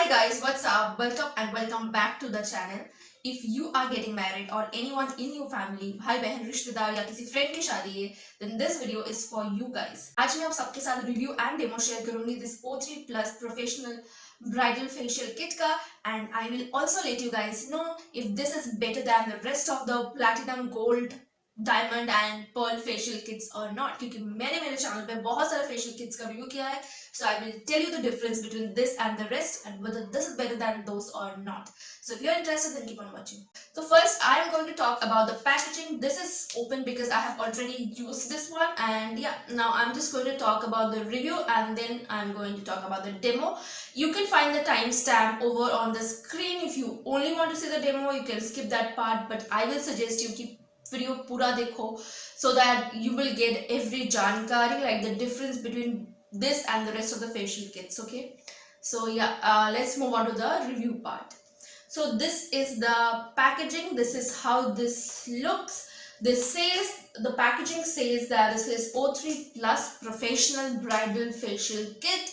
Hi guys, what's up? Welcome back to the channel. If you are getting married or anyone in your family, भाई बहन रिश्तेदार या किसी friend की शादी है, then this video is for you guys. आज मैं आप सबके साथ रिव्यू एंड डेमो शेयर करूंगी this O3 Plus Professional Bridal Facial Kit का, and I will also let you guys know if this is better than the rest of the platinum, gold, diamond and pearl facial kits और not, क्योंकि मैंने मेरे channel पे बहुत सारे facial kits का review किया है. So I will tell you the difference between this and the rest and whether this is better than those or not. So if you're interested, then keep on watching. So first I am going to talk about the packaging. This is open because I have already used this one, and yeah, now I'm just going to talk about the review and then I'm going to talk about the demo. You can find the timestamp over on the screen. If you only want to see the demo, you can skip that part, but I will suggest you keep video पूरा देखो so that you will get every जानकारी, like the difference between this and the rest of the facial kits. Okay, so yeah, let's move on to the review part. So this is the packaging. This is how this looks. This says, the packaging says that this is O3 Plus Professional Bridal Facial Kit,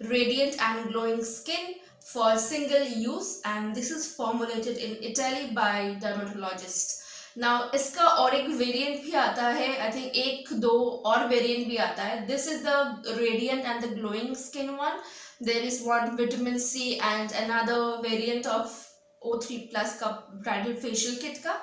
radiant and glowing skin for single use, and this is formulated in Italy by dermatologists. Now इसका और एक variant भी आता है, I think एक दो और variant भी आता है. This is the radiant and the glowing skin one. There is one vitamin C and another variant of O3 Plus का ब्राइडल फेशियल किट का,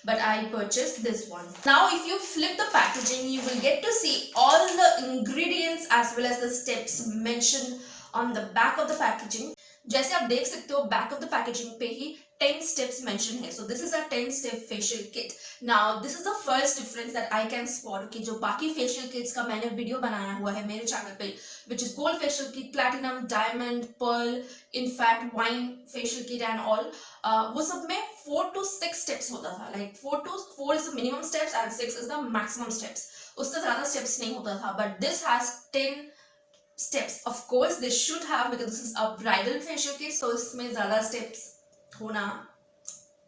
but I purchased this one. Now if you flip the packaging, you will get to see all the ingredients as well as the steps mentioned on the back of the packaging. जैसे आप देख सकते हो back of the packaging पे ही 10 steps mentioned है. So this is a 10-step facial kit. Now this is the first difference that I can spot कि जो बाकी facial kits का मैंने वीडियो बनाया हुआ है मेरे चैनल पे, which is gold facial kit, platinum, diamond, pearl, in fact wine facial kit and all, वो सब में 4 to 6 steps होता था. Like 4 is the minimum steps and 6 is the maximum steps. उससे ज़्यादा steps नहीं होता था. But this has 10 steps. Of course they should have, because this is a bridal facial kit, so इसमें ज़्यादा steps होना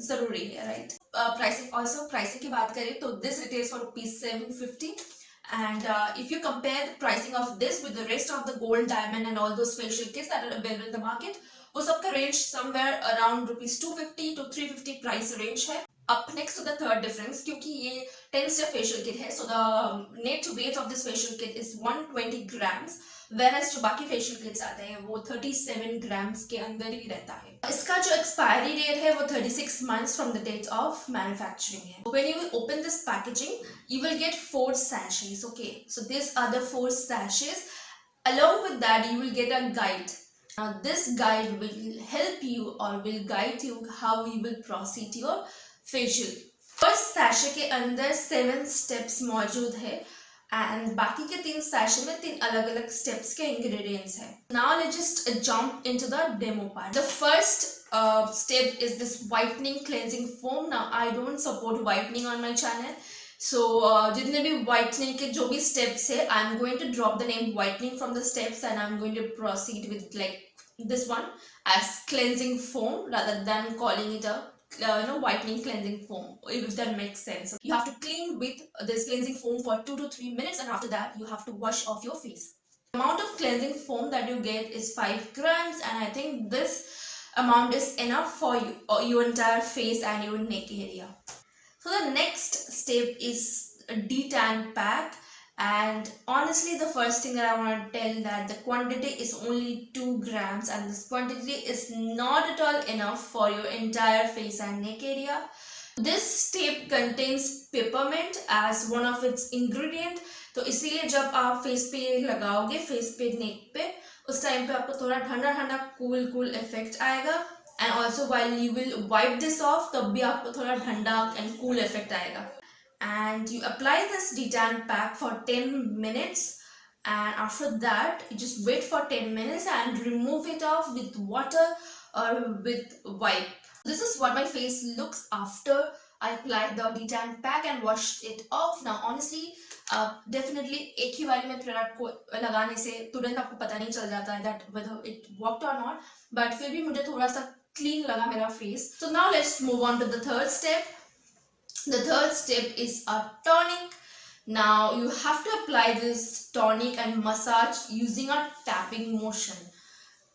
जरूरी है, राइट. प्राइसिंग, ऑल्सो प्राइसिंग की बात करें तो this retails for ₹750, and if you compare the pricing of this with the rest of the gold, diamond and all those facial kits that are available in the market, वो सबका range somewhere around ₹250 to ₹350 price range है. Up next to the third difference, क्योंकि ये 10-step facial kit है, so the net weight of this facial kit is 120 grams, whereas जो बाकी facial kits आते हैं वो 37 ग्राम्स के अंदर ही रहता है. इसका जो एक्सपायरी डेट है वो 36 months from the date of manufacturing है. When you will open this packaging, you will get 4 sachets. Okay, so these are the 4 sachets. Along with that, you will get a guide. Now this guide will help you or will guide you how you will proceed your facial. First sachet के अंदर 7 steps मौजूद है, and बाकी के 3 sachet में 3 अलग अलग steps के इंग्रेडिएंट्स हैं. Now let's just jump into the demo part. The first step is this whitening cleansing foam. Now I don't support whitening on my channel, so जितने भी whitening के जो भी steps है, I'm going to drop the name whitening from the steps and I'm going to proceed with like this one as cleansing foam rather than calling it a whitening cleansing foam, if that makes sense. You have to clean with this cleansing foam for 2 to 3 minutes, and after that you have to wash off your face. The amount of cleansing foam that you get is 5 grams, and I think this amount is enough for your entire face and your neck area. So the next step is a detan pack, and honestly the first thing that I want to tell that the quantity is only 2 grams, and this quantity is not at all enough for your entire face and neck area. This step contains peppermint as one of its ingredient, तो इसीलिए जब आप face पे लगाओगे, face पे, नेक पे, उस time पे आपको थोड़ा ठंडा ठंडा कूल इफेक्ट आएगा, and also while you will wipe this off तब भी आपको थोड़ा ठंडा and cool इफेक्ट आएगा. And you apply this detan pack for 10 minutes, and after that you just wait for 10 minutes and remove it off with water or with wipe. This is what my face looks after I applied the detan pack and washed it off. Now honestly definitely एक ही बारी में product को लगाने से तुरंत आपको पता नहीं चल जाता है that whether it worked or not, but फिर भी मुझे थोड़ा सा clean लगा मेरा face. So now let's move on to the third step. The third step is a tonic. Now you have to apply this tonic and massage using a tapping motion.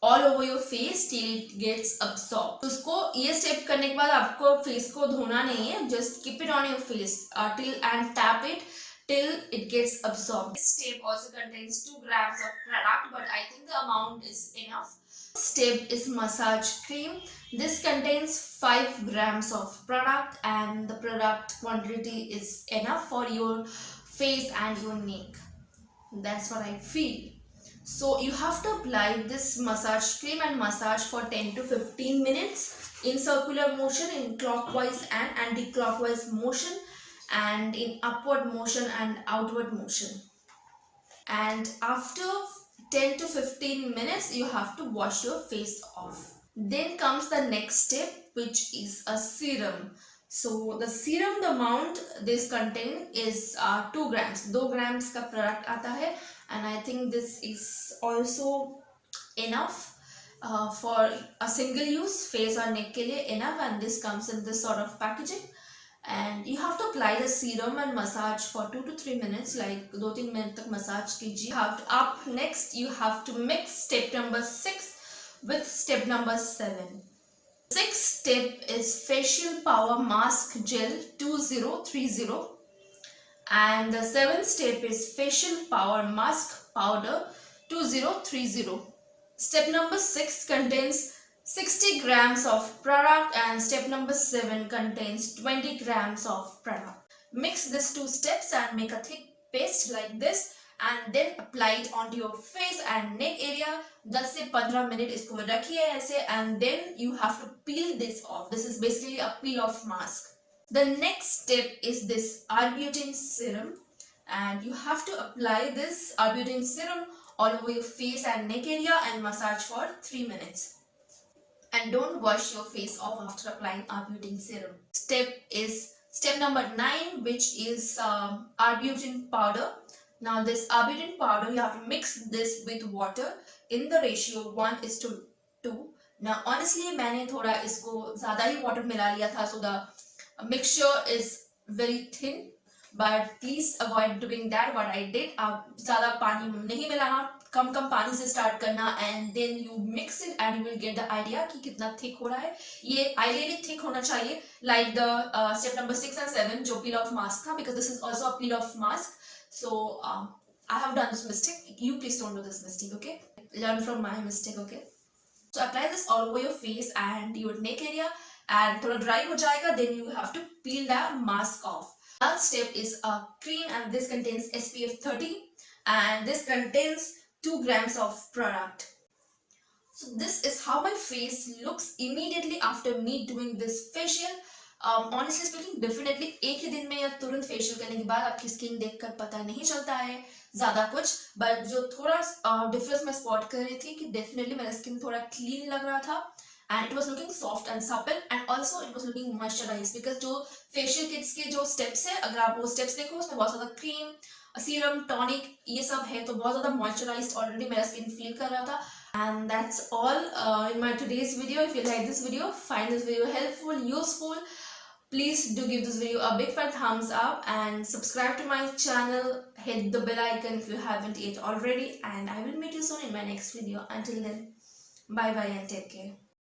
all over your face till it gets absorbed. तो उसको ये step करने के बाद आपको face को धोना नहीं है, just keep it on your face till and tap it till it gets absorbed. This step also contains 2 grams of product, but I think the amount is enough. Step is massage cream. This contains 5 grams of product and the product quantity is enough for your face and your neck. That's what I feel. So you have to apply this massage cream and massage for 10 to 15 minutes in circular motion, in clockwise and anti-clockwise motion, and in upward motion and outward motion. And after 10 to 15 minutes you have to wash your face off. Then comes the next step, which is a serum. So the serum, the amount this contain is 2 grams. 2 grams का product आता है, and I think this is also enough for a single use face or neck के लिए enough, and this comes in this sort of packaging. And you have to apply the serum and massage for 2 to 3 minutes, like 2-3 minutes तक massage कीजिए. Up next you have to mix step number 6 with step number 7. Sixth step is facial power mask gel 2030, and the 7th step is facial power mask powder 2030. Step number 6 contains 60 grams of product and step number 7 contains 20 grams of product. Mix these 2 steps and make a thick paste like this, and then apply it onto your face and neck area. 10 से 15 minute इसको रखिए ऐसे, and then you have to peel this off. This is basically a peel off mask. The next step is this arbutin serum, and you have to apply this arbutin serum all over your face and neck area and massage for 3 minutes. And don't wash your face off after applying arbutin serum. Step number 9, which is arbutin powder. Now this arbutin powder, you have to mix this with water in the ratio 1:2. Now honestly मैंने थोड़ा इसको ज़्यादा ही water मिला लिया था, so the mixture is very thin. But please avoid doing that. What I did, आप ज़्यादा पानी नहीं मिलाना, कम पानी से start करना, and then you mix it and you will get the idea कि कितना thick हो रहा है. ये ideally thick होना चाहिए, like the step number 6 and 7 जो peel off mask था, because this is also a peel off mask. So I have done this mistake. You please don't do this mistake, okay? Learn from my mistake, okay? So apply this all over your face and your neck area, and थोड़ा dry हो जाएगा, then you have to peel the mask off. Last step is a cream, and this contains SPF 30, and this contains 2 grams of product. So this is how my face looks immediately after me doing this facial. Honestly speaking, definitely एक ही दिन में या तुरंत facial करने के बाद आपकी skin देखकर पता नहीं चलता है ज़्यादा कुछ, बट जो थोड़ा डिफरेंस मैं स्पॉट कर रही थी कि डेफिनेटली मेरा स्किन थोड़ा क्लीन लग रहा था, and it was looking soft and supple, and also it was looking moisturized, because जो फेशियल किट्स के जो स्टेप्स है, अगर आप वो स्टेप्स देखो उसमें बहुत ज़्यादा क्रीम, सीरम, टॉनिक ये सब है, तो बहुत ज़्यादा मॉइस्चराइज्ड ऑलरेडी मेरा स्किन फील कर रहा था. And that's all in my today's video. If you like this video, find this video helpful, useful, please do give this video a big fat thumbs up and subscribe to my channel. Hit the bell icon if you haven't yet already, and I will meet you soon in my next video. Until then, bye bye and take care.